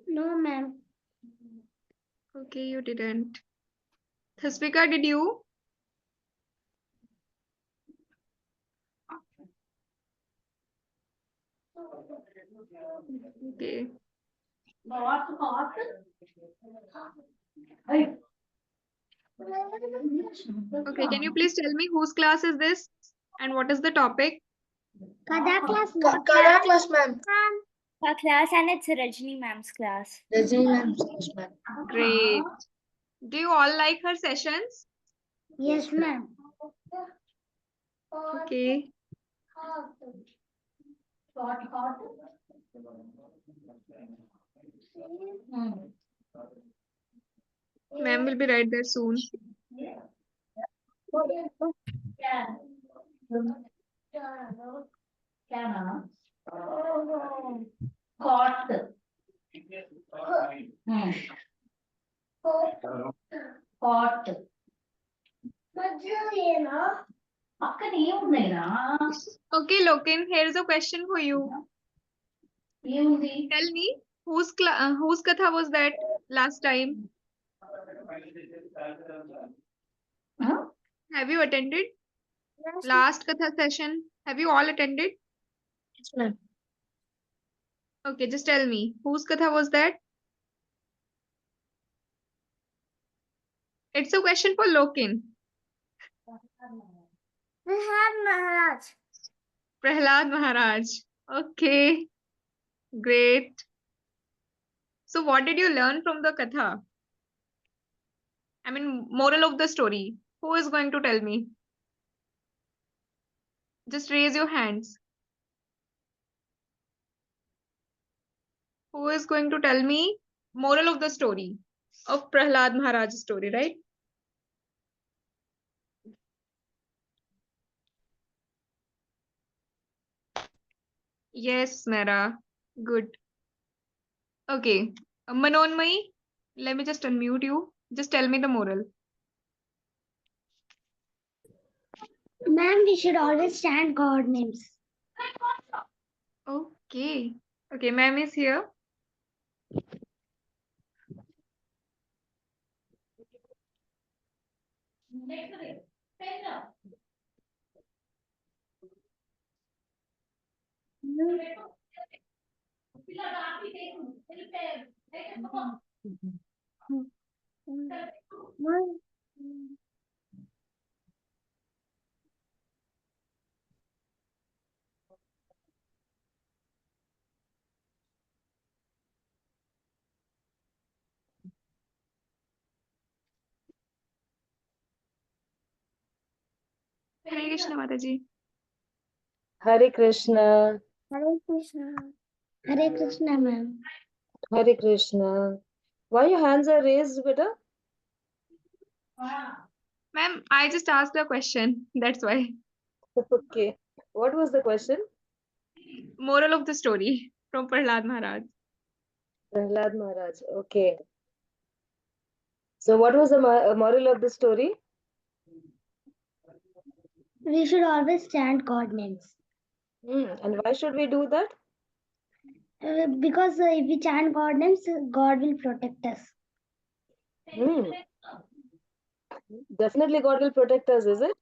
No, ma'am. Okay, you didn't. Hasvika, did you? Okay. Okay, can you please tell me whose class is this and what is the topic? Katha class, Katha class, ma'am. Her class, and it's Rajni ma'am's class. Rajni ma'am's class, ma'am. Great. Do you all like her sessions? Yes, ma'am. Okay. Ma'am will be right there soon. Okay, Loken, here is a question for you. Tell me, whose katha was that last time? Have you attended? Last katha session. Have you all attended? Yes, ma'am. Okay, just tell me, whose katha was that? It's a question for Loken. We have Maharaj. Prahlad Maharaj. Okay, great. So, what did you learn from the katha? I mean, moral of the story. Who is going to tell me? Just raise your hands. Who is going to tell me moral of the story of Prahlad Maharaj's story, right? Yes, Mera. Good. Okay. Manonmai, let me just unmute you. Just tell me the moral. Ma'am, we should always chant God names. Okay. Okay, ma'am is here. Hare Krishna, Mataji. Hare Krishna. Hare Krishna. Hare Krishna, ma'am. Hare Krishna. Why your hands are raised, beta? Ma'am, I just asked a question. That's why. Okay. What was the question? Moral of the story from Prahlad Maharaj. Prahlad Maharaj. Okay. So, what was the moral of the story? We should always chant God names. And why should we do that? Because if we chant God names, God will protect us. Hmm. Definitely, God will protect us, is it?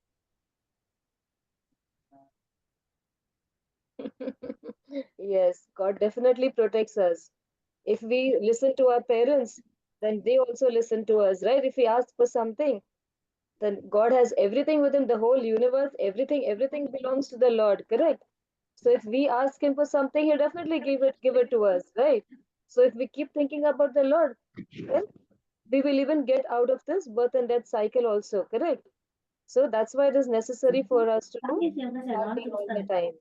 Yes, God definitely protects us. If we listen to our parents, then they also listen to us, right? If we ask for something, then God has everything within the whole universe, everything belongs to the Lord, correct? So if we ask him for something, he'll definitely give it to us, right? So if we keep thinking about the Lord, then we will even get out of this birth and death cycle also, correct? So that's why it is necessary for us to do chanting all the time.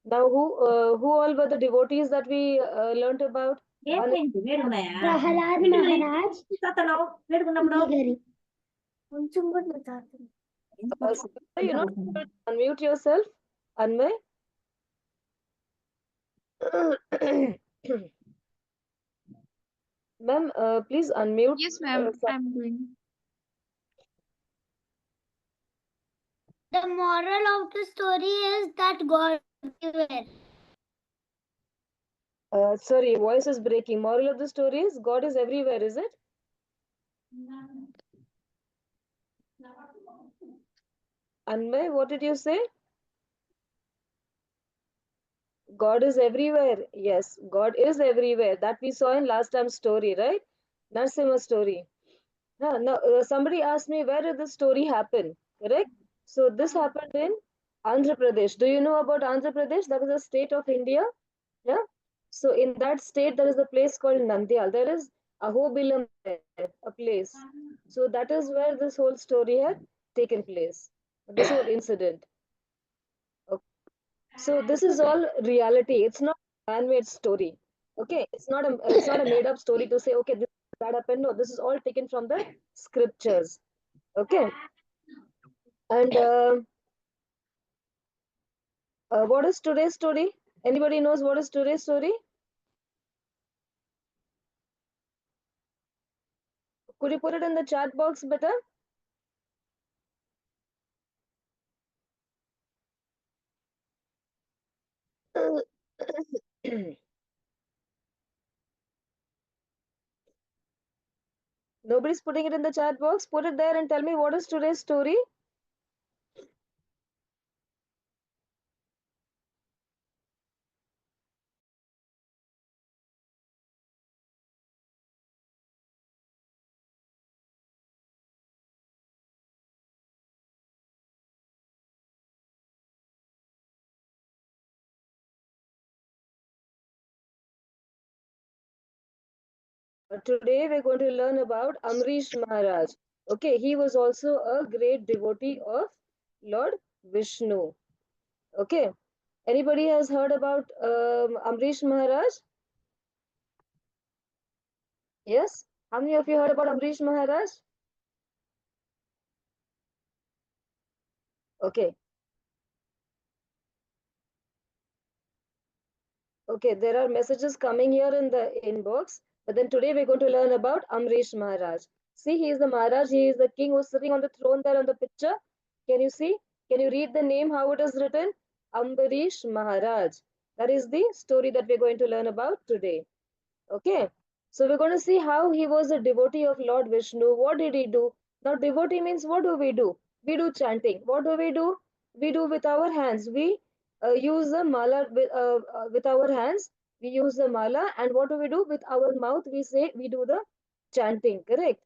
Now, who all were the devotees that we learnt about? Prahalad Maharaj. E-Gurukul. కొంచెం కూడా నేను తాగుతాను. So, you know, unmute yourself, Anmay. Ma'am, please unmute. Yes, ma'am. I'm doing. The moral of the story is that God is everywhere. Sorry, voice is breaking. Moral of the story is God is everywhere, is it? Anmay, what did you say? God is everywhere. Yes, God is everywhere. That we saw in last time's story, right? Narsimha story. Now, somebody asked me, where did this story happen? Correct? So this happened in Andhra Pradesh. Do you know about Andhra Pradesh? That is a state of India. Yeah. So in that state, there is a place called Nandyal. There is Ahobilam there, a place. So that is where this whole story had taken place. This whole incident. Okay. So this is all reality. It's not a man-made story. Okay. It's not a made-up story to say, okay, this that happened. No, this is all taken from the scriptures. Okay. And what is today's story? Anybody knows what is today's story? Could you put it in the chat box better? Nobody's putting it in the chat box. Put it there and tell me what is today's story. Today we're going to learn about Ambarish Maharaj. Okay, he was also a great devotee of Lord Vishnu. Okay, anybody has heard about Ambarish Maharaj? Yes? How many of you heard about Ambarish Maharaj? Okay, okay, there are messages coming here in the inbox. But then today we're going to learn about Ambarish Maharaj. See, he is the Maharaj, he is the king who's sitting on the throne there on the picture. Can you see? Can you read the name, how it is written? Ambarish Maharaj. That is the story that we're going to learn about today. Okay. So we're going to see how he was a devotee of Lord Vishnu. What did he do? Now, devotee means what do? We do chanting. What do? We do with our hands. We use the mala with our hands. We use the mala. And what do? With our mouth, we say, we do the chanting. Correct?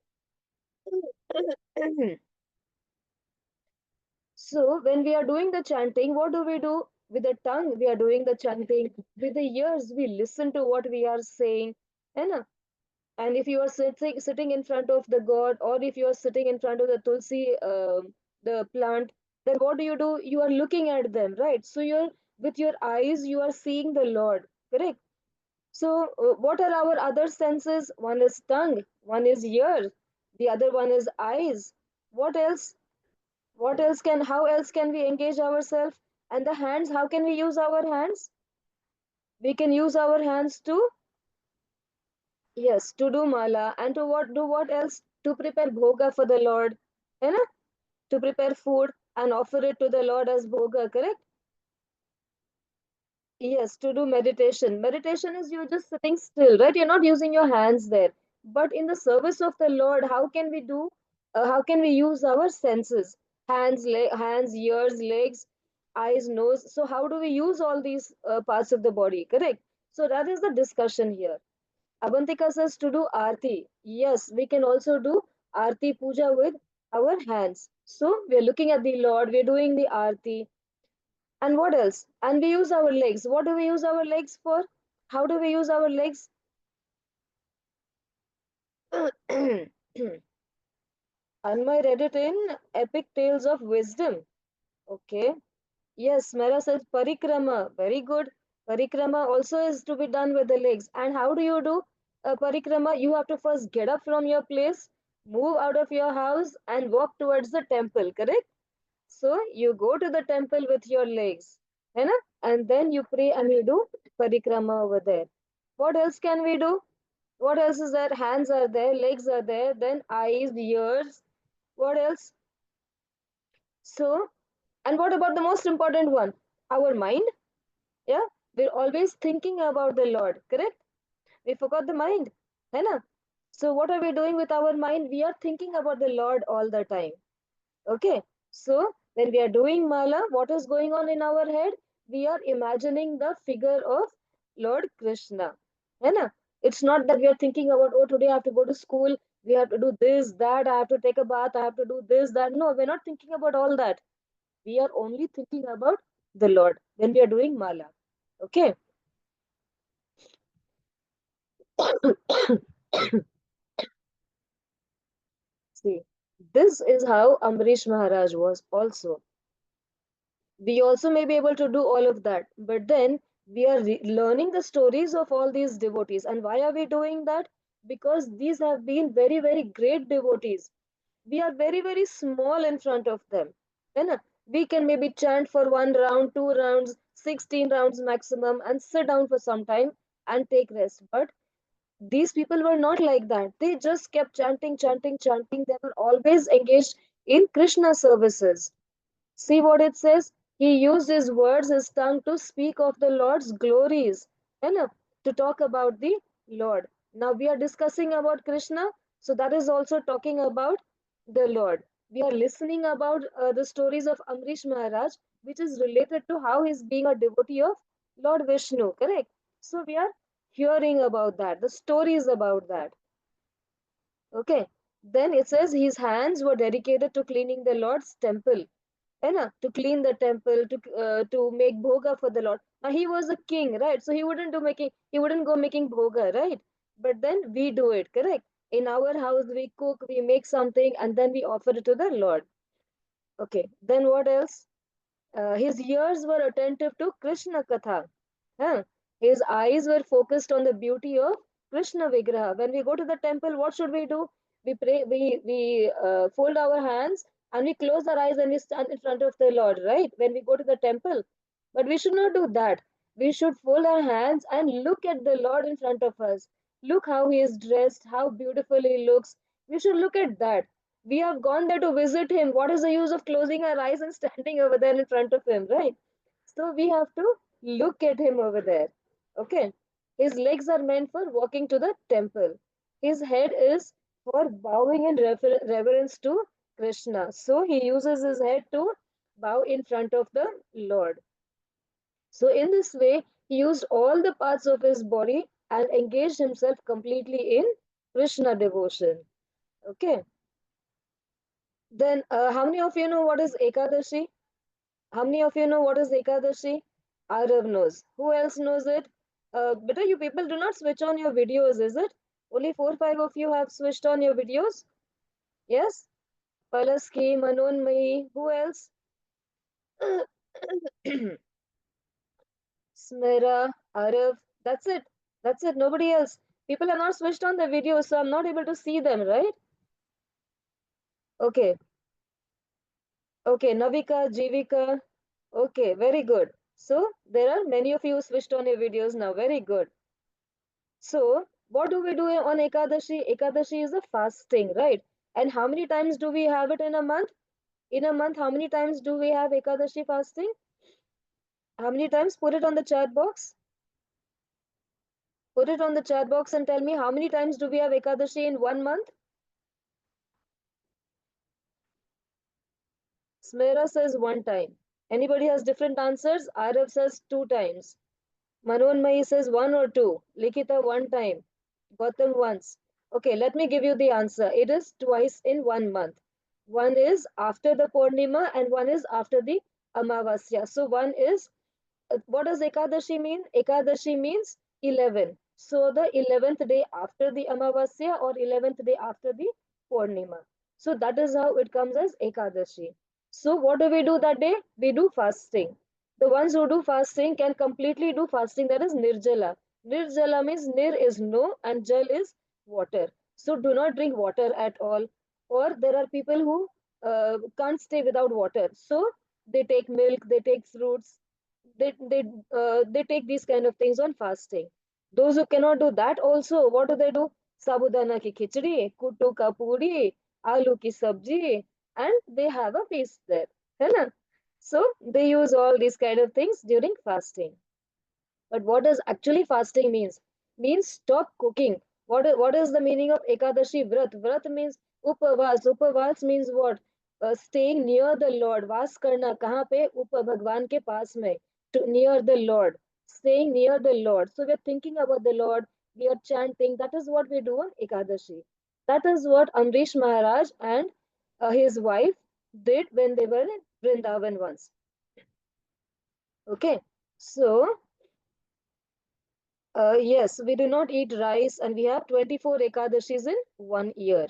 So when we are doing the chanting, what do? With the tongue, we are doing the chanting. With the ears, we listen to what we are saying. And if you are sitting in front of the god, or if you are sitting in front of the tulsi, the plant, then what do? You are looking at them, right? So you're with your eyes, you are seeing the Lord, correct? So what are our other senses? One is tongue, one is ear, the other one is eyes. What else? How else can we engage ourselves? And the hands, how can we use our hands? We can use our hands to, yes, to do mala, and to what else? To prepare bhoga for the Lord, you know, to prepare food and offer it to the Lord as bhoga, correct? Yes, to do meditation. Meditation is you're just sitting still, right? You're not using your hands there. But in the service of the Lord, how can we do? How can we use our senses? Hands, ears, legs, eyes, nose. So how do we use all these parts of the body? Correct. So that is the discussion here. Avantika says to do arti. Yes, we can also do arti puja with our hands. So we are looking at the Lord, we are doing the arti. And what else? And we use our legs. What do we use our legs for? How do we use our legs? Anmay read it in Epic Tales of Wisdom. Okay. Yes, Mera says parikrama. Very good. Parikrama also is to be done with the legs. And how do you do a parikrama? You have to first get up from your place, move out of your house, and walk towards the temple, correct? So you go to the temple with your legs, you know, and then you pray and you do parikrama over there. What else can we do? What else is there? Hands are there, legs are there, then eyes, ears. What else? So, and what about the most important one? Our mind. Yeah. We're always thinking about the Lord, correct? We forgot the mind, है ना? So what are we doing with our mind? We are thinking about the Lord all the time. Okay, so when we are doing mala, what is going on in our head? We are imagining the figure of Lord Krishna. है ना? It's not that we are thinking about, oh, today I have to go to school, we have to do this, that, I have to take a bath, I have to do this, that. No, we're not thinking about all that. We are only thinking about the Lord when we are doing mala. Okay. See, this is how Ambarish Maharaj was also. We also may be able to do all of that, but then we are learning the stories of all these devotees. And why are we doing that? Because these have been very, very great devotees. We are very, very small in front of them. है ना? We can maybe chant for 1 round, 2 rounds, 16 rounds maximum, and sit down for some time and take rest. But these people were not like that. They just kept chanting, chanting, chanting. They were always engaged in Krishna services. See what it says? He used his words, his tongue to speak of the Lord's glories, and to talk about the Lord. Now we are discussing about Krishna, so that is also talking about the Lord. We are listening about the stories of Amrish Maharaj, which is related to how he's being a devotee of Lord Vishnu, correct? So we are hearing about that, the stories about that. Okay. Then it says his hands were dedicated to cleaning the Lord's temple, है ना, to clean the temple, to make bhoga for the Lord. Now he was a king, right? So he wouldn't go making bhoga, right? But then we do it, correct? In our house, we cook, we make something, and then we offer it to the Lord. Okay. Then what else? His ears were attentive to Krishna Katha. Huh? His eyes were focused on the beauty of Krishna Vigraha. When we go to the temple, what should we do? We pray, we fold our hands and we close our eyes and we stand in front of the Lord, right? When we go to the temple. But we should not do that. We should fold our hands and look at the Lord in front of us. Look how he is dressed, how beautiful he looks. We should look at that. We have gone there to visit him. What is the use of closing our eyes and standing over there in front of him, right? So we have to look at him over there. Okay. His legs are meant for walking to the temple. His head is for bowing in reverence to Krishna. So he uses his head to bow in front of the Lord. So in this way, he used all the parts of his body and engaged himself completely in Krishna devotion. Okay. Then how many of you know what is Ekadashi? How many of you know what is Ekadashi? Arav knows. Who else knows it? Better you people do not switch on your videos, is it? Only 4-5 of you have switched on your videos? Yes? Palaski, Manonmai, who else? Smera, Arav, that's it. That's it, nobody else. People have not switched on the videos, so I'm not able to see them, right? Okay. Okay, Navika, Jivika. Okay, very good. So there are many of you who switched on your videos now. Very good. So, what do we do on Ekadashi? Ekadashi is a fasting, right? And how many times do we have it in a month? In a month, how many times do we have Ekadashi fasting? How many times? Put it on the chat box. Put it on the chat box and tell me how many times do we have Ekadashi in 1 month? Smera says 1 time. Anybody has different answers? Arav says 2 times. Manonmai says 1 or 2. Likita 1 time. Gautam once. Okay, let me give you the answer. It is twice in 1 month. One is after the Purnima and one is after the Amavasya. So one is, what does Ekadashi mean? Ekadashi means 11. So the 11th day after the Amavasya or 11th day after the Purnima. So that is how it comes as Ekadashi. So what do we do that day? We do fasting. The ones who do fasting can completely do fasting, that is Nirjala. Nirjala means Nir is no and Jal is water. So do not drink water at all. Or there are people who can't stay without water. So they take milk, they take fruits, they take these kind of things on fasting. Those who cannot do that also, what do? Sabudana ki khichdi, kuttu ka puri, aloo ki sabji, and they have a feast there, है ना? So they use all these kind of things during fasting. But what does actually fasting means? Means stop cooking. What is the meaning of Ekadashi Vrat? Vrat means upavas. Upavas means what? Staying near the Lord. Vas karna. Kahan pe? Bhagwan ke paas mein. Near the Lord. Staying near the Lord. So we're thinking about the Lord. We are chanting. That is what we do on Ekadashi. That is what Ambarish Maharaj and his wife did when they were in Vrindavan once. Okay. So yes, we do not eat rice and we have 24 Ekadashis in 1 year.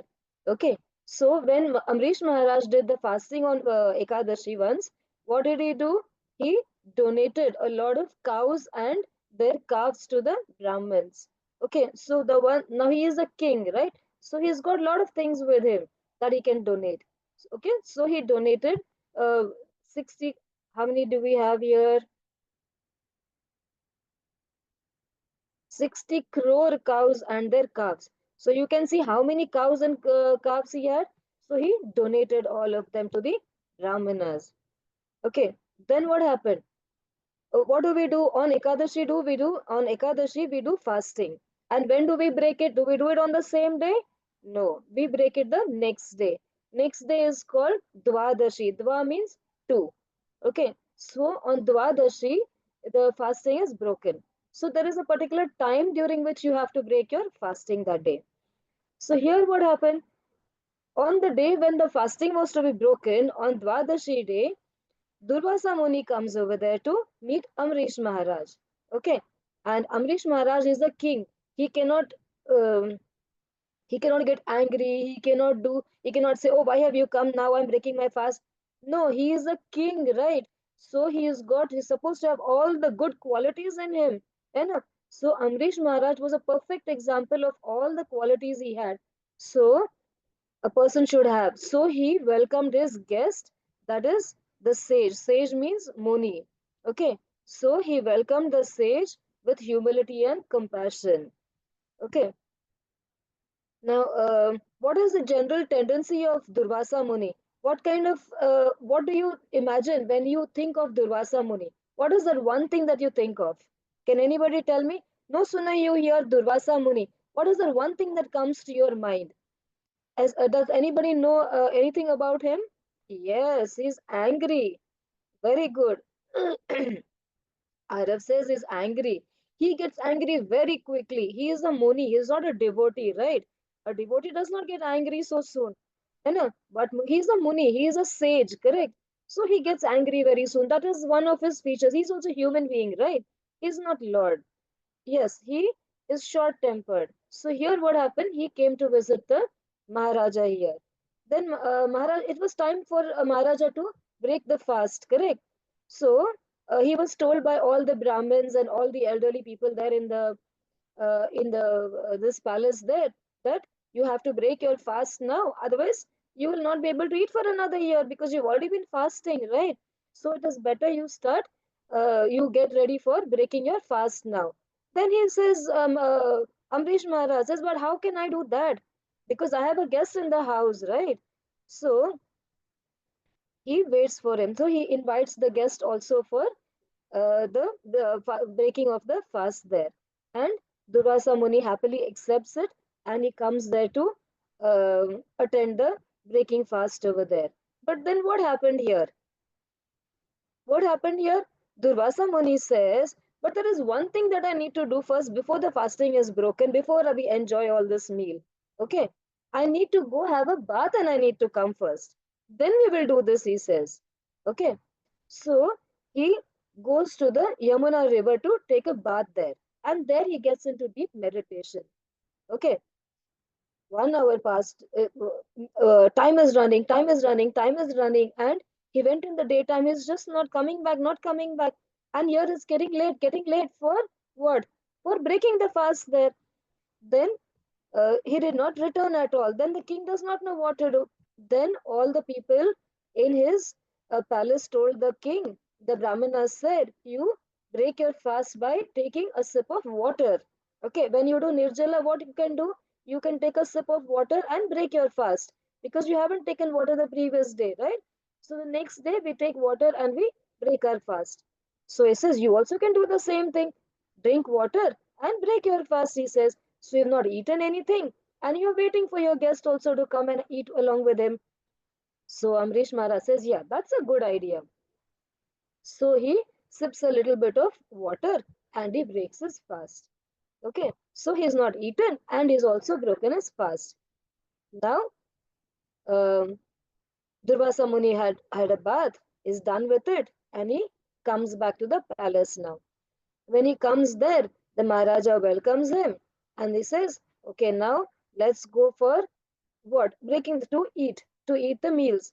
Okay, so when Amrish Maharaj did the fasting on Ekadashi once, what did he do? He donated a lot of cows and their calves to the Brahmins. Okay, so the one now he is a king, right? So he's got a lot of things with him that he can donate. Okay, so he donated 60. How many do we have here? 60 crore cows and their calves. So you can see how many cows and calves he had. So he donated all of them to the Brahmanas. Okay, then what happened? What do we do on Ekadashi? On Ekadashi we do fasting. And when do we break it? Do we do it on the same day? No, we break it the next day. Next day is called Dwadashi. Dwa means two. Okay, so on Dwadashi, the fasting is broken. So there is a particular time during which you have to break your fasting that day. So here what happened? On the day when the fasting was to be broken, on Dwadashi day, Durvasa Muni comes over there to meet Amrish Maharaj. Okay, and Amrish Maharaj is the king. He cannot um, he cannot get angry. He cannot say, "Oh, why have you come now? I'm breaking my fast." No, he is a king, right? So he's supposed to have all the good qualities in him. You know? So Amrish Maharaj was a perfect example of all the qualities he had. So a person should have. So he welcomed his guest, that is the sage. Sage means Muni. Okay. So he welcomed the sage with humility and compassion. Okay. Now, what is the general tendency of Durvasa Muni? What do you imagine when you think of Durvasa Muni? What is that one thing that you think of? Can anybody tell me? No sooner you hear Durvasa Muni, what is the one thing that comes to your mind? Does anybody know anything about him? Yes, he's angry. Very good. Arab says he's angry. He gets angry very quickly. He is a Muni. He's not a devotee, right? A devotee does not get angry so soon. You know? But he's a Muni. He is a sage, correct? So he gets angry very soon. That is one of his features. He's also a human being, right? He's not Lord. Yes, he is short tempered. So here what happened? He came to visit the Maharaja here. Then Maharaj, it was time for Maharaja to break the fast, correct? So he was told by all the Brahmins and all the elderly people there in the this palace there that you have to break your fast now. Otherwise, you will not be able to eat for another year because you've already been fasting, right? So it is better you start. You get ready for breaking your fast now. Then he says, Amrish Maharaj says, but how can I do that? Because I have a guest in the house, right? So he waits for him. So he invites the guest also for the breaking of the fast there. And Durvasa Muni happily accepts it and he comes there to attend the breaking fast over there. But then what happened here? What happened here? Durvasa Muni says, but there is one thing that I need to do first before the fasting is broken, before we enjoy all this meal. Okay, I need to go have a bath and I need to come first. Then we will do this, he says. Okay, so he goes to the Yamuna river to take a bath there. And there he gets into deep meditation. Okay, 1 hour passed. Time is running. And he went in the daytime. He's just not coming back, not coming back. And here it's getting late for what? For breaking the fast there. Then he did not return at all. Then the king does not know what to do. Then all the people in his palace told the king, the Brahmana said, you break your fast by taking a sip of water. Okay, when you do Nirjala, what you can do? You can take a sip of water and break your fast because you haven't taken water the previous day, right? So the next day we take water and we break our fast. So he says, you also can do the same thing. drink water and break your fast, he says. So you've not eaten anything and you're waiting for your guest also to come and eat along with him. So Ambarish Maharaj says, yeah, that's a good idea. So he sips a little bit of water and he breaks his fast. Okay, so he's not eaten and he's also broken his fast. Now, um, Durvasa Muni had a bath, is done with it, and he comes back to the palace now. When he comes there, the Maharaja welcomes him and he says, okay, now let's go for what? Breaking to eat the meals.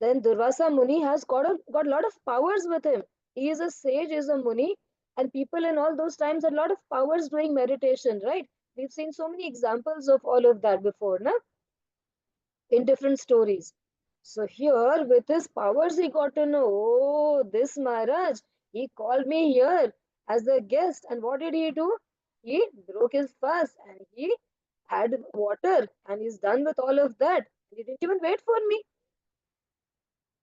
Then Durvasa Muni has got a lot of powers with him. He is a sage, he is a Muni, and people in all those times had a lot of powers doing meditation, right? We've seen so many examples of all of that before, na? In different stories. So here, with his powers, he got to know, oh, this Maharaj, he called me here as a guest. And what did he do? He broke his fast and he had water and he's done with all of that. He didn't even wait for me.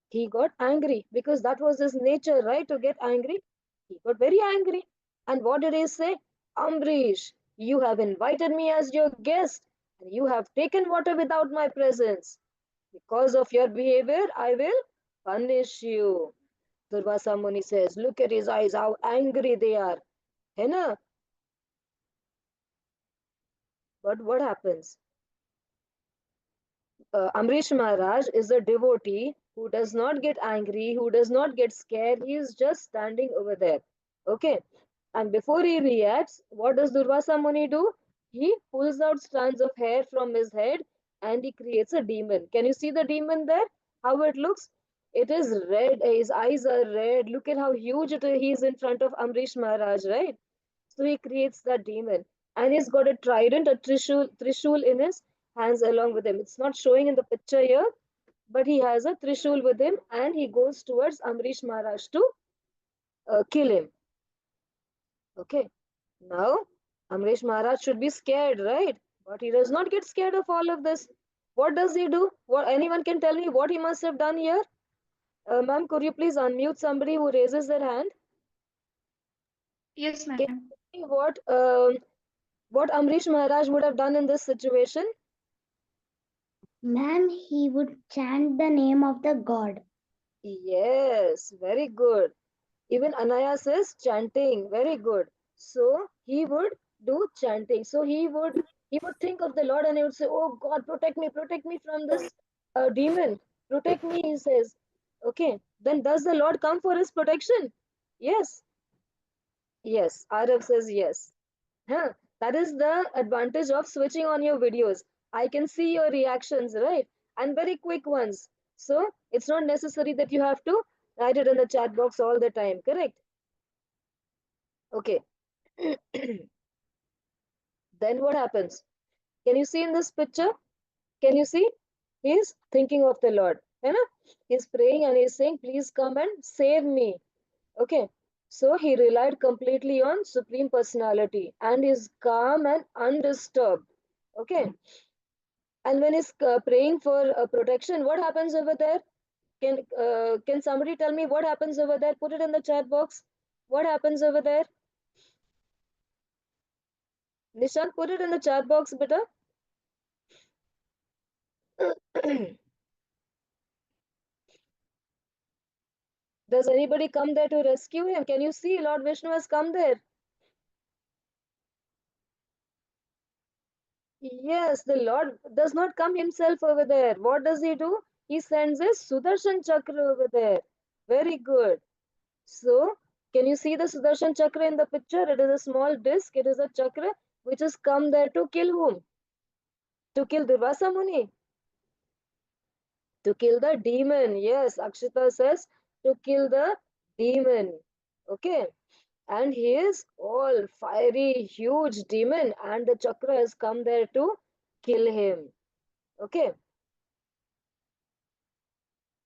He got angry because that was his nature, right? To get angry. He got very angry. And what did he say? Ambarish, you have invited me as your guest and you have taken water without my presence. Because of your behavior, I will punish you. Durvasa Muni says, look at his eyes, how angry they are. Hai na? But what happens? Amrish Maharaj is a devotee who does not get angry, who does not get scared. He is just standing over there. Okay. And before he reacts, what does Durvasa Muni do? He pulls out strands of hair from his head and he creates a demon. Can you see the demon there? How it looks? It is red. His eyes are red. Look at how huge he is in front of Amrish Maharaj, right? So he creates that demon. And he's got a trident, a trishul in his hands along with him. It's not showing in the picture here, but he has a trishul with him and he goes towards Amrish Maharaj to kill him. Okay. Now, Amrish Maharaj should be scared, right? But he does not get scared of all of this. What does he do? What anyone can tell me what he must have done here? Ma'am, could you please unmute somebody who raises their hand? Yes, Can ma'am. you tell me what Amrish Maharaj would have done in this situation? Ma'am, he would chant the name of the god. Yes, very good. Even Anaya says chanting, very good. So he would do chanting. So he would think of the Lord and he would say, "Oh God, protect me from this demon. Protect me," he says. Okay. Then does the Lord come for his protection? Yes. Yes. Arav says yes. Huh. That is the advantage of switching on your videos. I can see your reactions, right? And very quick ones. So it's not necessary that you have to write it in the chat box all the time, correct? Okay. Then what happens? Can you see in this picture? Can you see? He's thinking of the Lord. You know? He's praying and he's saying, please come and save me. Okay. So he relied completely on Supreme Personality and is calm and undisturbed. Okay. And when he's praying for protection, what happens over there? Can somebody tell me what happens over there? Put it in the chat box. What happens over there? Nishant, put it in the chat box, beta. Does anybody come there to rescue him? Can you see Lord Vishnu has come there? Yes, the Lord does not come himself over there. What does he do? He sends his Sudarshan Chakra over there. Very good. So, can you see the Sudarshan Chakra in the picture? It is a small disc. It is a chakra which has come there to kill whom? To kill Durvasa Muni. To kill the demon. Yes, Akshita says to kill the demon. Okay. And he is all fiery, huge demon, and the chakra has come there to kill him. Okay.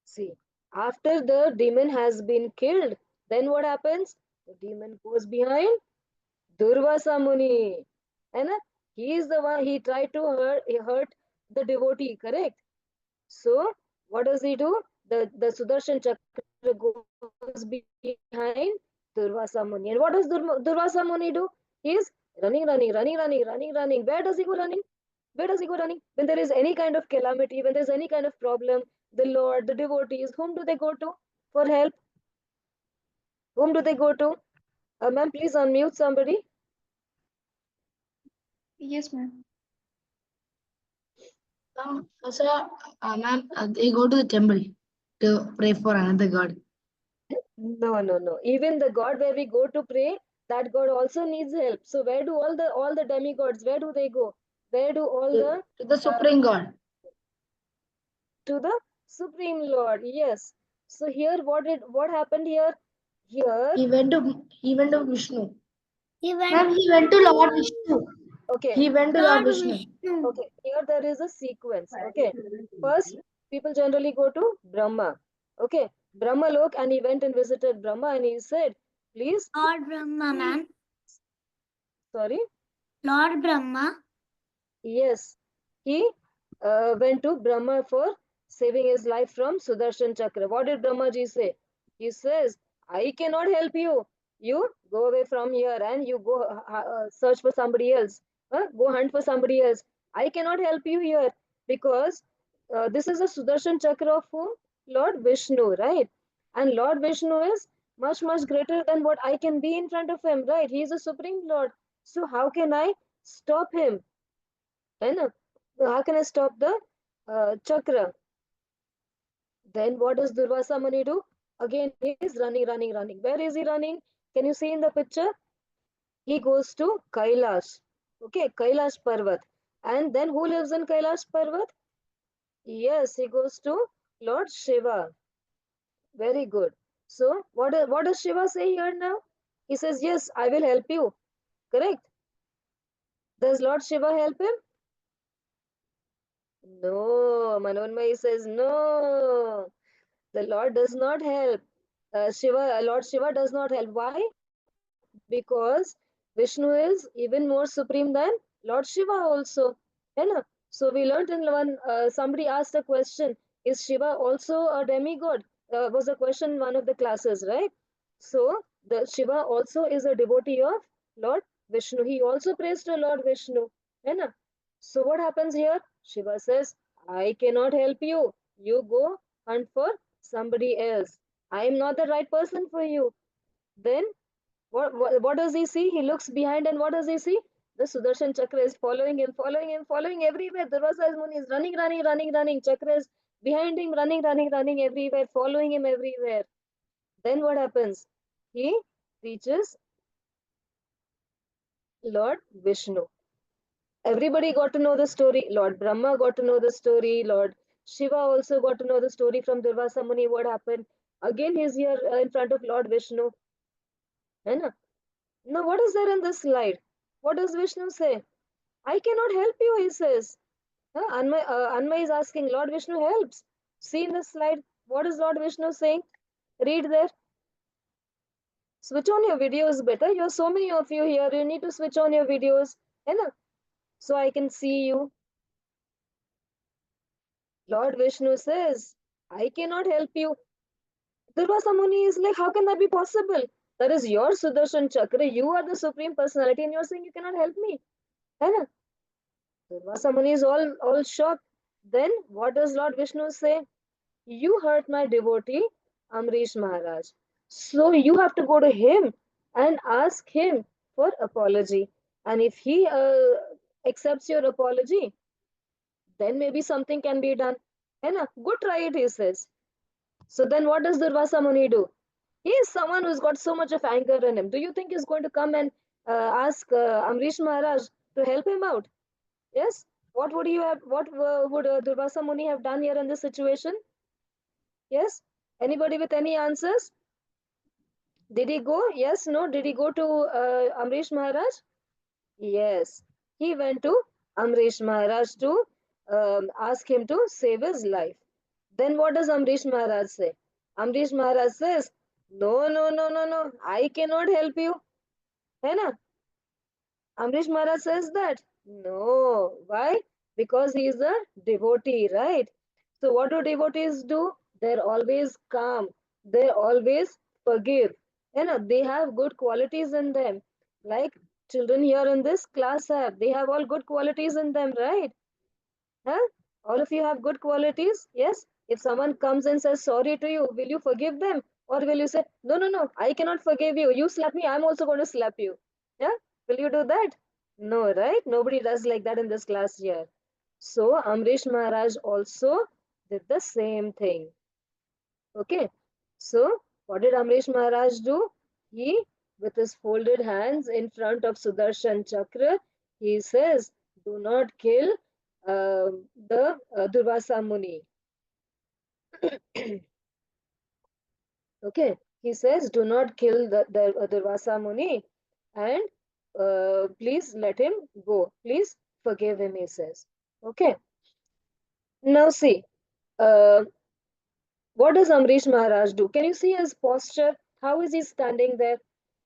See, after the demon has been killed, then what happens? The demon goes behind Durvasa Muni. And he is the one, he tried to hurt the devotee, correct? So, what does he do? The Sudarshan Chakra goes behind Durvasa Muni. And what does Durvasa Muni do? He is running. Where does he go running? Where does he go running? When there is any kind of calamity, when there's any kind of problem, the Lord, the devotees, whom do they go to for help? Whom do they go to? Ma'am, please unmute somebody. Yes, ma'am. So, ma'am, they go to the temple to pray for another god. No. Even the God where we go to pray, that God also needs help. So where do all the demigods? Where do they go? Where do all the To the supreme god. to the Supreme Lord? Yes. So here, what happened here? Here, He went to Vishnu. He went Ma'am, he went to Lord Vishnu. okay, He went to Lord Lord Vishnu. Vishnu. okay. Here there is a sequence. Okay, first people generally go to Brahma. Okay, Brahma Lok, and he went and visited Brahma, and he said, "Please, Lord Brahma, man. sorry." Lord Brahma. Yes, he went to Brahma for saving his life from Sudarshan Chakra. What did Brahmaji say? He says, I cannot help you. You go away from here and you go search for somebody else. Go hunt for somebody else. I cannot help you here because this is a Sudarshan Chakra of whom? Lord Vishnu, right? And Lord Vishnu is much greater than what I can be in front of him, right? He is a Supreme Lord. So how can I stop him? है ना? So how can I stop the chakra? Then what does Durvasa Muni do? Again, he is running. Where is he running? Can you see in the picture? He goes to Kailash. Okay, Kailash Parvat. And then who lives in Kailash Parvat? Yes, he goes to Lord Shiva. Very good. So what does Shiva say here now? He says, yes, I will help you. Correct? Does Lord Shiva help him? No. Manonmai says, no. The Lord does not help. Lord Shiva does not help. Why? Because Vishnu is even more supreme than Lord Shiva also. है ना? So we learned in one, somebody asked a question, is Shiva also a demigod? Was a question in one of the classes, right? So the Shiva also is a devotee of Lord Vishnu. He also prays to Lord Vishnu. है ना? So what happens here? Shiva says, I cannot help you. You go hunt for somebody else. I am not the right person for you. Then what does he see? He looks behind and what does he see? The Sudarshan Chakra is following everywhere. Durvasa Muni is running. Chakra is behind him, running everywhere, following him everywhere. Then what happens? He reaches Lord Vishnu. Everybody got to know the story. Lord Brahma got to know the story. Lord Shiva also got to know the story from Durvasa Muni. What happened? Again, he's here in front of Lord Vishnu. है ना? Now, what is there in this slide? What does Vishnu say? I cannot help you, he says. Anmay is asking, Lord Vishnu helps. See in the slide, what is Lord Vishnu saying? Read there. Switch on your videos better. You are so many of you here. You need to switch on your videos. है ना? So I can see you. Lord Vishnu says, I cannot help you. Durvasa Muni is like, how can that be possible? That is your Sudarshan Chakra. You are the Supreme Personality and you're saying you cannot help me. है ना? Durvasa Muni is all shocked. Then what does Lord Vishnu say? You hurt my devotee, Ambarish Maharaj. So you have to go to him and ask him for apology. And if he accepts your apology, then maybe something can be done. है ना? Go try it, he says. So then what does Durvasa Muni do? He is someone who's got so much of anger in him. Do you think he's going to come and ask Ambarish Maharaj to help him out? Yes? What would you have? What would Durvasa Muni have done here in this situation? Yes? Anybody with any answers? Did he go? Yes, no? Did he go to Amrish Maharaj? Yes. He went to Amrish Maharaj to ask him to save his life. Then what does Amrish Maharaj say? Amrish Maharaj says, no. I cannot help you. है ना? Amrish Maharaj says that. No. Why? Because he is a devotee, right? So what do devotees do? They're always calm. They always forgive. They have good qualities in them. Like children here in this class they have all good qualities in them, right? Huh? All of you have good qualities, yes? If someone comes and says sorry to you, will you forgive them? Or will you say, no, no, no, I cannot forgive you. You slap me, I'm also going to slap you. Yeah? Will you do that? No, right? Nobody does like that in this class here. So Amrish Maharaj also did the same thing. Okay. So what did Amrish Maharaj do? He, with his folded hands in front of Sudarshan Chakra, he says, do not kill the Durvasa Muni. Okay. He says, do not kill the Durvasa Muni and please let him go. Please forgive him, he says. Okay. Now see, uh, what does Amrish Maharaj do? Can you see his posture? How is he standing there?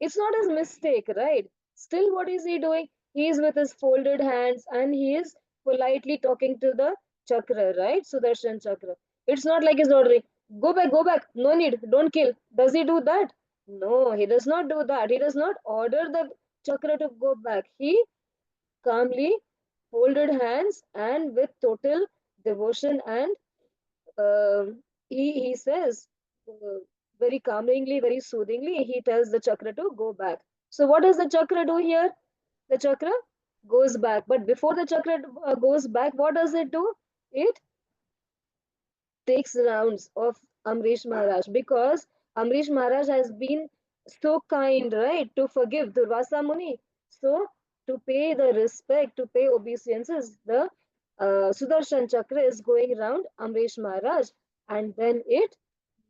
It's not his mistake, right? Still, what is he doing? He is with his folded hands and he is politely talking to the chakra, right? Sudarshan chakra. It's not like he's ordering, go back, no need, don't kill. Does he do that? No, he does not do that. He does not order the chakra to go back. He calmly folded hands and with total devotion and he says uh, very calmingly, very soothingly, he tells the chakra to go back. So what does the chakra do here? The chakra goes back. But before the chakra goes back, what does it do? It takes rounds of Amrish Maharaj because Amrish Maharaj has been so kind, right, to forgive Durvasa Muni. So to pay the respect, to pay obeisances, the Sudarshan Chakra is going around Amrish Maharaj and then it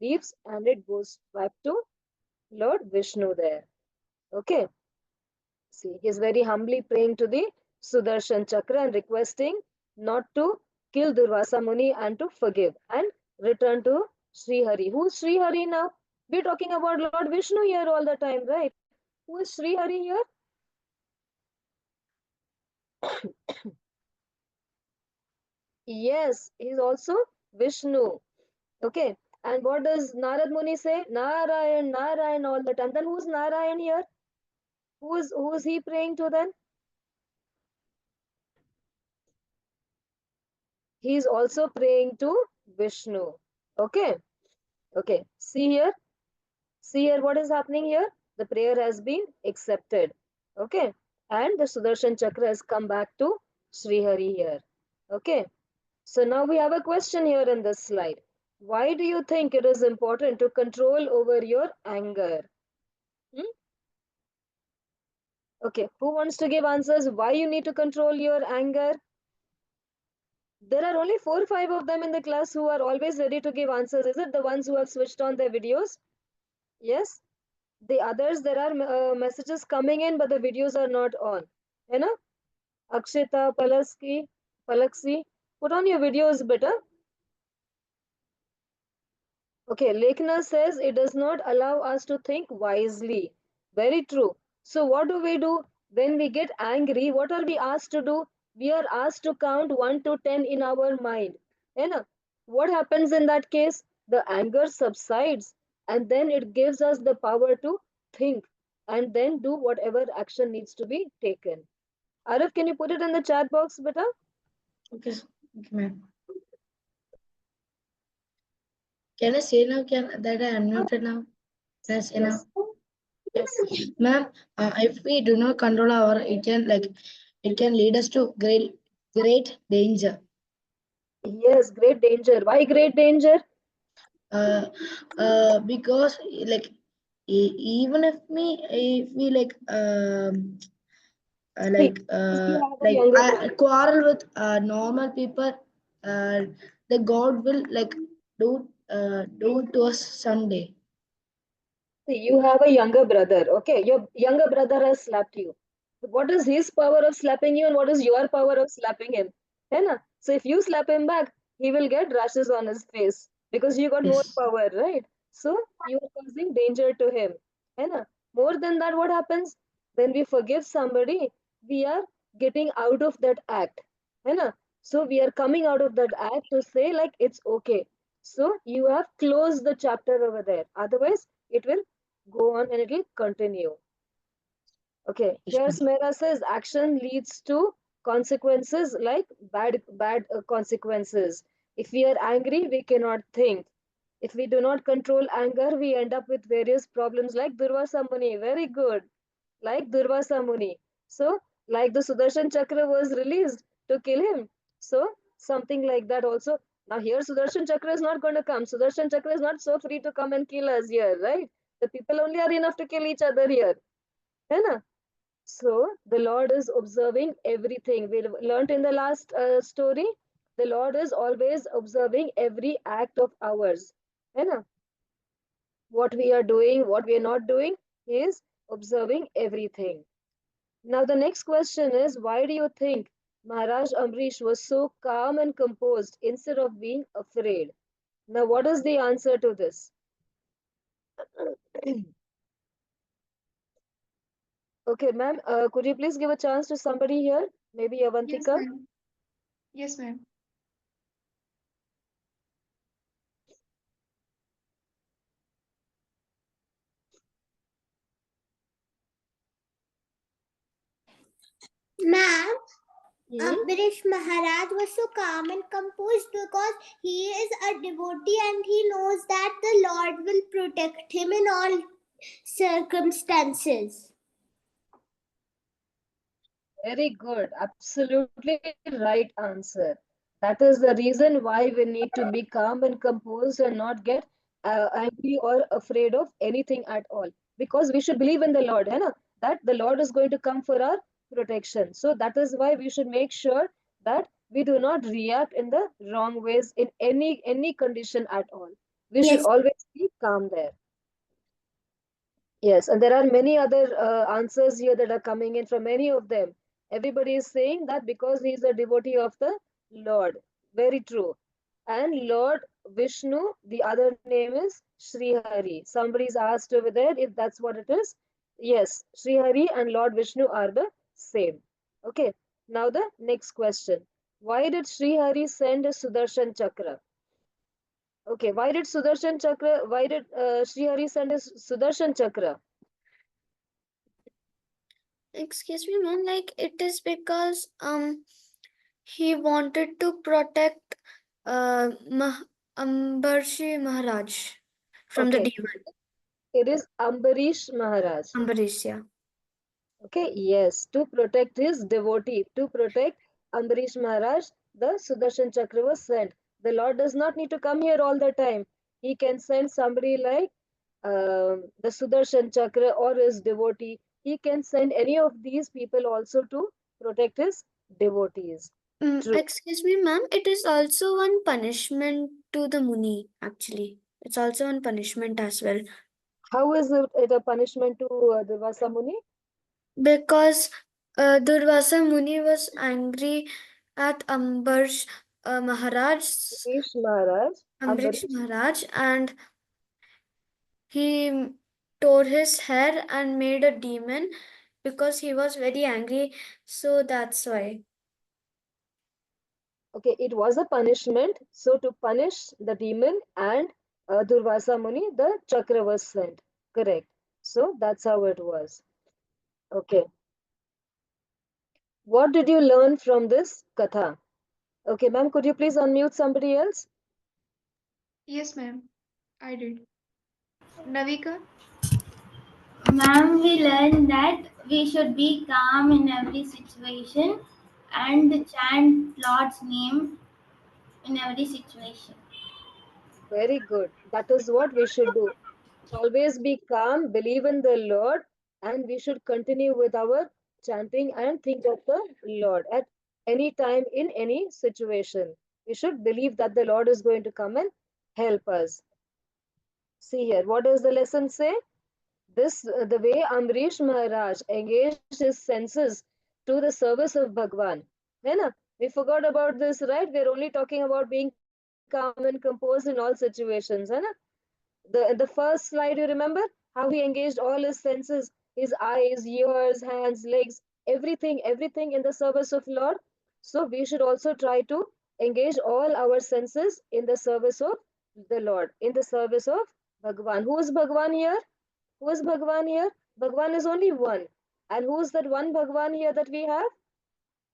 leaves and it goes back to Lord Vishnu there. Okay. See, he's very humbly praying to the Sudarshan Chakra and requesting not to kill Durvasa Muni and to forgive and return to Sri Hari. Who's Sri Hari now? We're talking about Lord Vishnu here all the time, right? Who is Sri Hari here? Yes, he's also Vishnu. Okay. And what does Narad Muni say? Narayan, Narayan all the time. Then who's Narayan here? Who is he praying to then? He's also praying to Vishnu. Okay. Okay. See here what is happening here. The prayer has been accepted. Okay. And the Sudarshan Chakra has come back to Sri Hari here. Okay. So now we have a question here in this slide. Why do you think it is important to control over your anger? Hmm? Okay. Who wants to give answers? Why you need to control your anger? There are only 4 or 5 of them in the class who are always ready to give answers. Is it the ones who have switched on their videos? Yes. The others, there are messages coming in, but the videos are not on. You know? Akshita, Palaksi, put on your videos better. Okay, Lekhna says it does not allow us to think wisely. Very true. So what do we do when we get angry? What are we asked to do? We are asked to count 1 to 10 in our mind. You know? What happens in that case? The anger subsides and then it gives us the power to think and then do whatever action needs to be taken. Arif, can you put it in the chat box, beta? Okay, okay, ma'am. Can I say now? Can that I unmuted now? Can I say now? Yes. Ma'am, if we do not control our, it can lead us to great danger. Yes, great danger. Why great danger? Because like even if we See, you have a younger brother. I quarrel with normal people, the God will do to us someday. See, you have a younger brother, okay? Your younger brother has slapped you. What is his power of slapping you and what is your power of slapping him? है ना? So if you slap him back, he will get rashes on his face because you got more Yes. power, right? So you are causing danger to him. है ना? More than that, what happens? When we forgive somebody, we are getting out of that act. है ना? So we are coming out of that act to say like it's okay. So you have closed the chapter over there. Otherwise, it will go on and it will continue. Okay, here Smera says action leads to consequences like bad consequences. If we are angry, we cannot think. If we do not control anger, we end up with various problems like Durvasa Muni. Very good. Like Durvasa Muni. So, like the Sudarshan Chakra was released to kill him. So, something like that also. Now, here Sudarshan Chakra is not going to come. Sudarshan Chakra is not so free to come and kill us here, right? The people only are enough to kill each other here. Hai na? So the Lord is observing everything. We learned in the last story, the Lord is always observing every act of ours. है ना? What we are doing, what we are not doing, He is observing everything. Now the next question is, why do you think Maharaj Ambarish was so calm and composed instead of being afraid? Now what is the answer to this? Okay, ma'am, could you please give a chance to somebody here? Maybe Yes, Avantika? ma'am. Yes, ma'am. Ma'am, Hmm? Ambarish Maharaj was so calm and composed because he is a devotee and he knows that the Lord will protect him in all circumstances. Very good. Absolutely right answer. That is the reason why we need to be calm and composed and not get angry or afraid of anything at all. Because we should believe in the Lord, hai na? That the Lord is going to come for our protection. So that is why we should make sure that we do not react in the wrong ways in any condition at all. We should Yes. always be calm there. Yes, and there are many other answers here that are coming in from many of them. Everybody is saying that because he is a devotee of the Lord. Very true. And Lord Vishnu, the other name is Sri Hari. Somebody's asked over there if that's what it is. Yes, Sri Hari and Lord Vishnu are the same. Okay, now the next question. Why did Sri Hari send a Sudarshan Chakra? Okay, why did Sri Hari send a Sudarshan Chakra? Excuse me, ma'am. Like it is because he wanted to protect Ambarshi Maharaj from the Okay, demon. it is Ambarish Maharaj. Ambarish, yeah. Okay, yes, to protect his devotee, to protect Ambarish Maharaj, the Sudarshan Chakra was sent. The Lord does not need to come here all the time. He can send somebody like the Sudarshan Chakra or his devotee. He can send any of these people also to protect his devotees. True. Excuse me, ma'am. It is also one punishment to the Muni, actually. It's also one punishment as well. How is it a punishment to Durvasa Muni? Because Durvasa Muni was angry at Maharaj, Ambarish Maharaj, Ambarish Ambarish. Maharaj, and he tore his hair and made a demon because he was very angry. So that's why. Okay, it was a punishment. So to punish the demon and Durvasa Muni, the chakra was sent. Correct. So that's how it was. Okay. What did you learn from this katha? Okay, ma'am, could you please unmute somebody else? Yes, ma'am. I did. Navika? Ma'am, we learned that we should be calm in every situation and chant Lord's name in every situation. Very good. That is what we should do. Always be calm, believe in the Lord, and we should continue with our chanting and think of the Lord at any time in any situation. We should believe that the Lord is going to come and help us. See here, what does the lesson say? This the way Ambarish Maharaj engaged his senses to the service of Bhagwan. है ना? We forgot about this, right? We're only talking about being calm and composed in all situations. है ना? The first slide, you remember how he engaged all his senses, his eyes, ears, hands, legs, everything in the service of Lord. So we should also try to engage all our senses in the service of the Lord, in the service of Bhagwan. Who is Bhagwan here? Who is Bhagwan here? Bhagwan is only one. And who is that one Bhagwan here that we have?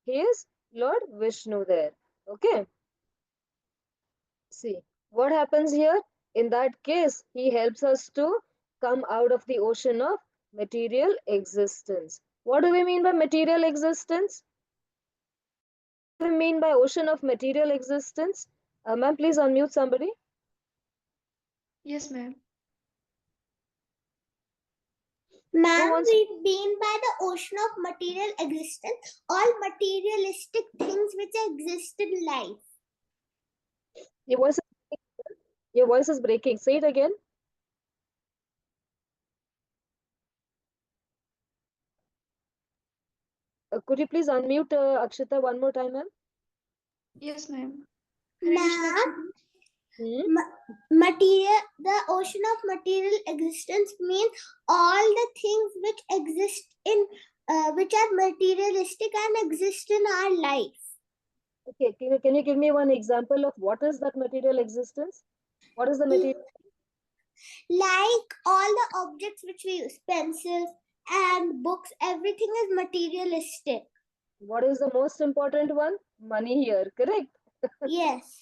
He is Lord Vishnu there. Okay. See, what happens here? In that case, he helps us to come out of the ocean of material existence. What do we mean by material existence? What do we mean by ocean of material existence? Ma'am, please unmute somebody. Yes, ma'am. Ma'am, wants- we mean by the ocean of material existence all materialistic things which exist in life. Your voice is, your voice is breaking. Say it again. Could you please unmute Akshita one more time, ma'am? Yes, ma'am. Hare Krishna, Ma'am, Hmm? material, the ocean of material existence means all the things which exist in which are materialistic and exist in our life. Okay, can you give me one example of what is that material existence? What is the material? Like all the objects which we use, pencils and books, everything is materialistic. What is the most important one? Money here, correct? Yes.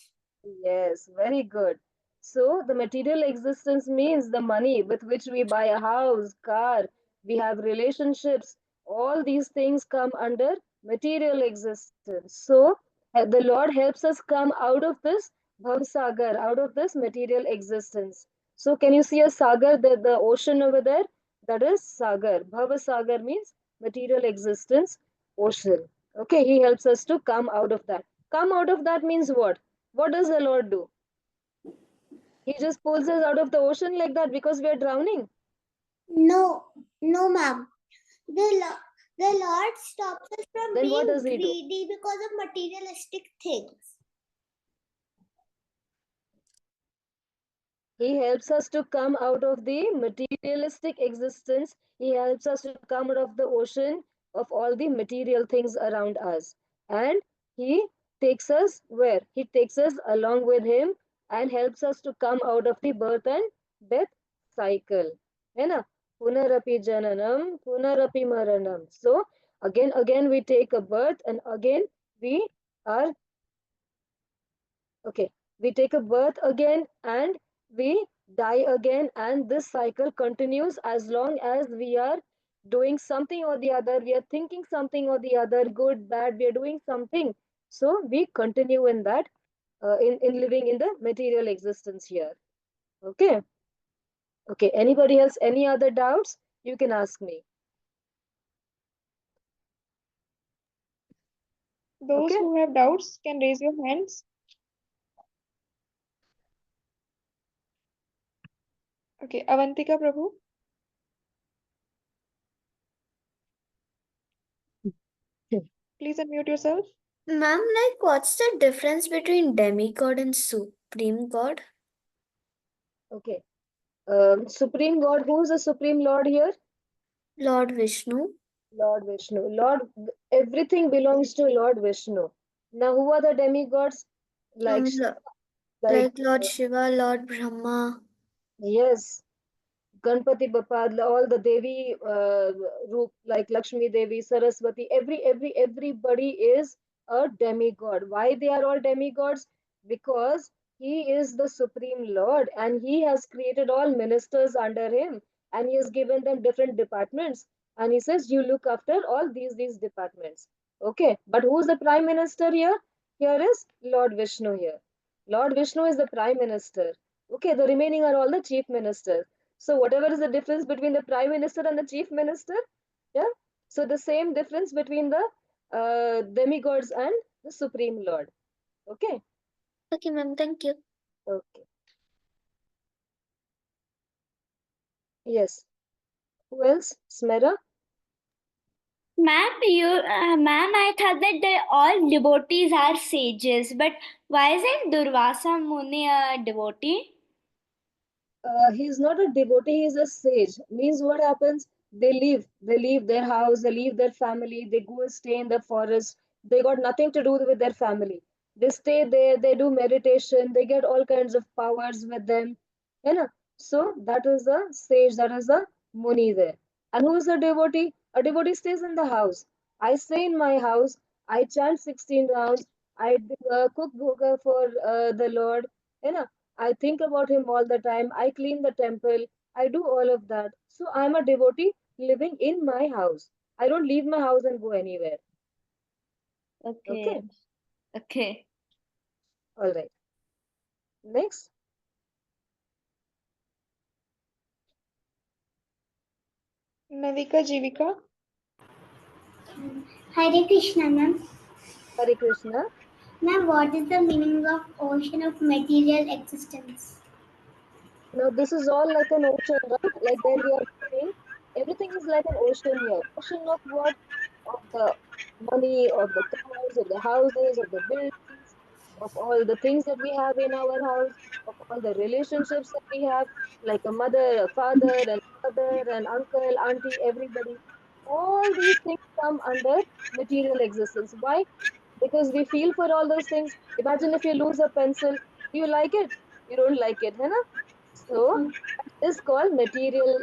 Yes, very good. So the material existence means the money with which we buy a house, car, we have relationships, all these things come under material existence. So the Lord helps us come out of this bhav sagar, out of this material existence. So can you see a sagar, the ocean over there? That is sagar. Bhav sagar means material existence, ocean. Okay, he helps us to come out of that. Come out of that means what? What does the Lord do? He just pulls us out of the ocean like that because we are drowning. No, no, ma'am. The Lord stops us from Then what being does he do? greedy because of materialistic things. He helps us to come out of the materialistic existence. He helps us to come out of the ocean of all the material things around us. And he takes us where? He takes us along with him and helps us to come out of the birth and death cycle. है ना? Punarapi jananam, punarapi maranam. So again we take a birth and again we are okay, we take a birth again and we die again, and this cycle continues as long as we are doing something or the other, we are thinking something or the other, good, bad, we are doing something. So we continue in that, in living in the material existence here. Okay. Okay. Anybody else? Any other doubts? You can ask me. those Okay. who have doubts can raise your hands. Okay, Avantika Prabhu. Please unmute yourself. Ma'am, like, what's the difference between demigod and supreme god? Okay. Supreme God, who is the Supreme Lord here? Lord Vishnu. Lord Vishnu. Lord, everything belongs to Lord Vishnu. Now, who are the demigods? Like, Lo- like, like Lord Shiva, Lord Brahma. yes, Ganpati Bappa, all the Devi roop, like Lakshmi Devi, Saraswati, everybody is a demigod. Why they are all demigods? Because he is the supreme Lord and he has created all ministers under him and he has given them different departments. And he says, you look after all these departments. Okay, but who's the prime minister here? Here is Lord Vishnu here. Lord Vishnu is the prime minister. Okay, the remaining are all the chief ministers. So whatever is the difference between the prime minister and the chief minister, yeah. So the same difference between the demigods and the supreme lord. Okay. Okay, ma'am, thank you. Okay. Yes. Who else? Smera. Ma'am, I thought that all devotees are sages, but why isn't Durvasa Muni a devotee? He's not a devotee, he's a sage. Means what happens? They leave their house, they leave their family, they go and stay in the forest. They got nothing to do with their family. They stay there, they do meditation, they get all kinds of powers with them. You know? So that is a sage, that is a Muni there. And who is a devotee? A devotee stays in the house. I stay in my house. I chant 16 rounds. I cook bhoga for the Lord. You know, I think about him all the time. I clean the temple. I do all of that. So I'm a devotee living in my house. I don't leave my house and go anywhere. Okay. Okay. Okay. All right. Next. Navika Jivika. Hare Krishna, ma'am. Hare Krishna. Ma'am, what is the meaning of ocean of material existence? Now, this is all like an ocean, right? Like where we are living, everything is like an ocean here. Ocean of what? Of the money, of the cars, of the houses, of the buildings, of all the things that we have in our house, of all the relationships that we have, like a mother, a father, and brother, and uncle, auntie, everybody. All these things come under material existence. Why? Because we feel for all those things. Imagine if you lose a pencil, do you like it? You don't like it, है ना? So that is called material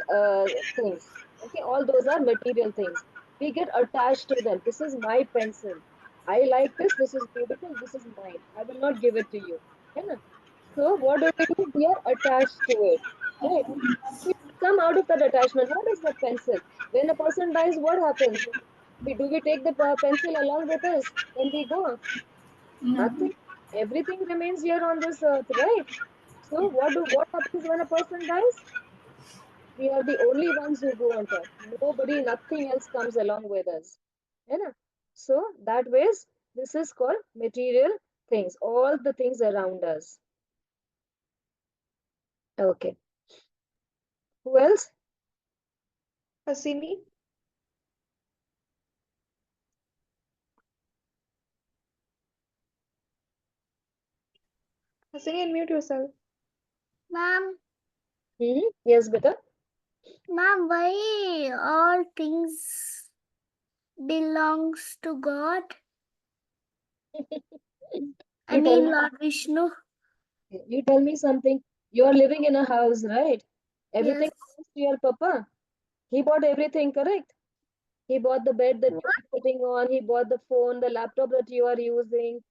things. Okay, all those are material things. We get attached to them. This is my pencil. I like this. This is beautiful. This is mine. I will not give it to you. है ना? So what do? We are attached to it. Right? We come out of that attachment. What is that pencil? When a person dies, what happens? Do we take the pencil along with us when we go? Nothing. Everything remains here on this earth, right? So what happens when a person dies? We are the only ones who go on top. Nobody, nothing else comes along with us. You know? So that ways, this is called material things, all the things around us. Okay. Who else? Hasini. Hasini, unmute yourself. Ma'am, Yes, beta. ma'am, why all things belongs to God? I You tell mean me. Lord Vishnu. You tell me something. You are living in a house, right? Everything Yes. belongs to your papa. He bought everything, correct? He bought the bed that you are sitting on. He bought the phone, the laptop that you are using.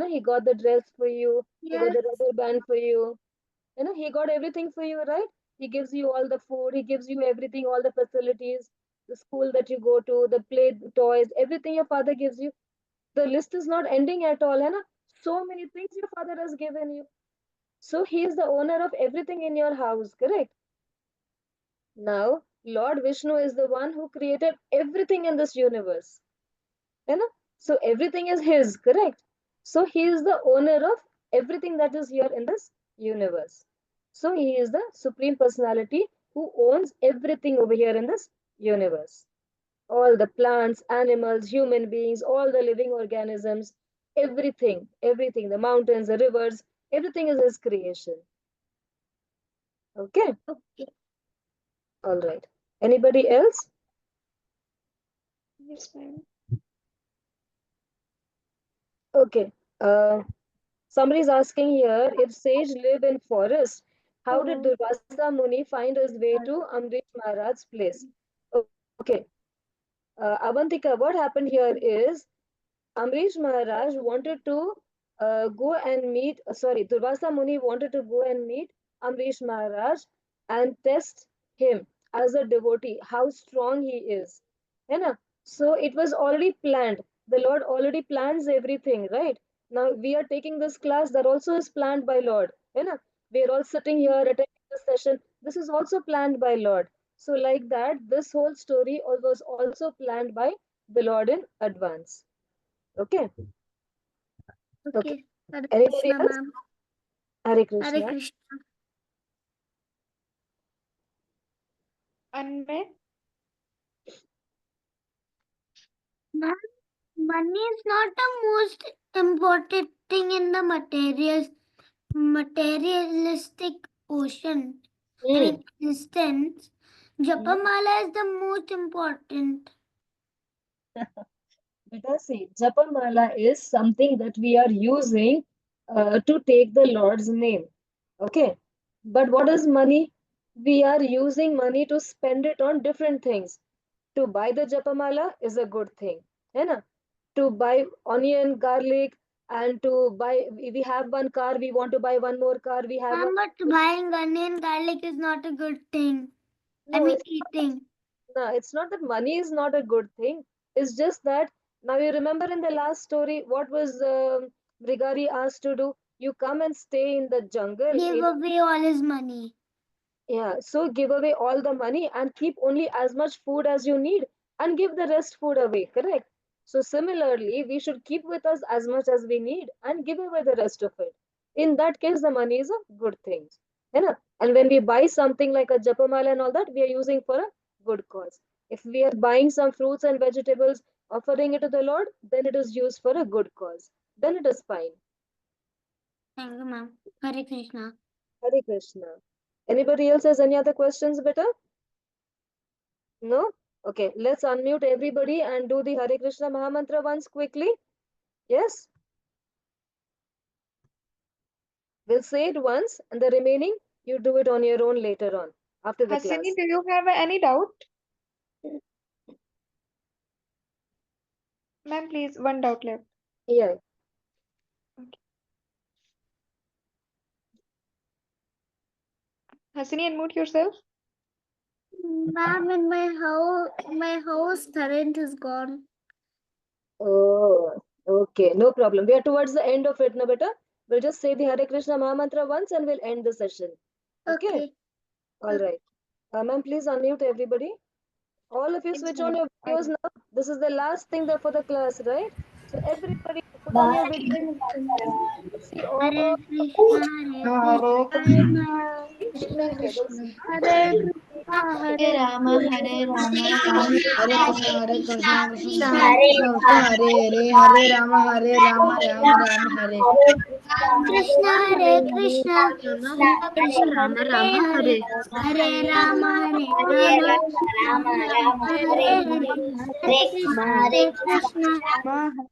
He got the dress for you. He got Yes. the rubber band for you. He got everything for you, right? He gives you all the food. He gives you everything, all the facilities, the school that you go to, the play toys, everything your father gives you. The list is not ending at all, So many things your father has given you. So he is the owner of everything in your house, correct? Now, Lord Vishnu is the one who created everything in this universe. You know? So everything is his, correct? So he is the owner of everything that is here in this universe. So he is the supreme personality who owns everything over here in this universe. All the plants, animals, human beings, all the living organisms, everything, the mountains, the rivers, everything is his creation. Okay? Okay. All right. Anybody else? Yes, ma'am. Okay. Somebody is asking here, if sage live in forest, how did Durvasa Muni find his way to Ambarish Maharaj's place? Okay. Avantika, what happened here is Ambarish Maharaj wanted to go and meet, Durvasa Muni wanted to go and meet Ambarish Maharaj and test him as a devotee, how strong he is. You know? So it was already planned. The Lord already plans everything, right? Now we are taking this class that also is planned by Lord. You know? We are all sitting here attending this session. This is also planned by Lord. So like that, this whole story was also planned by the Lord in advance. Okay. Okay. Okay. Hare Anybody Krishna, else? ma'am. Hare Hare Krishna. Krishna. Anmay. Ma'am, money is not the most important thing in the materialistic ocean. I Hmm. mean, existence. Japamala is the most important. Beta see, Japamala is something that we are using to take the Lord's name. Okay. But what is money? we are using money to spend it on different things. To buy the japamala is a good thing, है ना? To buy onion, garlic, and to buy, we have one car, we want to buy one more car, we have Ma'am, but buying onion garlic is not a good thing. no, Eating. no, it's not that money is not a good thing. It's just that now you remember in the last story, what was Brigari asked to do? You come and stay in the jungle. Give away all his money. Yeah, so give away all the money and keep only as much food as you need and give the rest food away, correct? So similarly, we should keep with us as much as we need and give away the rest of it. In that case, the money is a good thing. You know? And when we buy something like a japamala and all that, we are using for a good cause. If we are buying some fruits and vegetables, offering it to the Lord, then it is used for a good cause. Then it is fine. Thank you, ma'am. Hare Krishna. Hare Krishna. Anybody else has any other questions, beta? No? Okay, let's unmute everybody and do the Hare Krishna Mahamantra once quickly. Yes? We'll say it once and the remaining you do it on your own later on after the class. Hasini, do you have any doubt? Ma'am, please, one doubt left. Yeah. Hasini, unmute yourself. Ma'am, in my house current is gone. Oh, okay. No problem. We are towards the end of it, na beta? We'll just say the Hare Krishna Mahamantra once and we'll end the session. Okay? All right. Ma'am, please unmute everybody. All of you It's switch on mute. your I videos don't. now. This is the last thing for the class, right? So everybody put on your video. See all Hare Krishna, Hare Krishna, Krishna, Hare Krishna, Hare Rama, Hare Rama, Hare Krishna, Hare Krishna, Krishna Hare Krishna, Hare Hare, Hare Rama, Rama Rama, Hare. Krishna, Hare Krishna, Krishna Rama Rama Hare. Hare Rama, Hare Rama, Hare Hare, Hare Krishna, Hare Rama.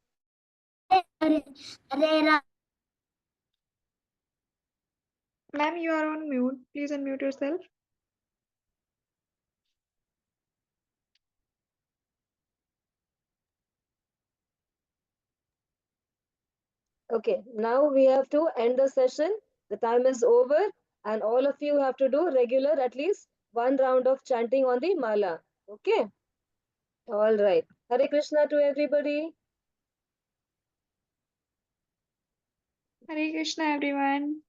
Ma'am, you are on mute. Please unmute yourself. Okay, now we have to end the session. The time is over, and all of you have to do regular at least one round of chanting on the mala. Okay, all right. Hare Krishna to everybody. Hare Krishna, everyone.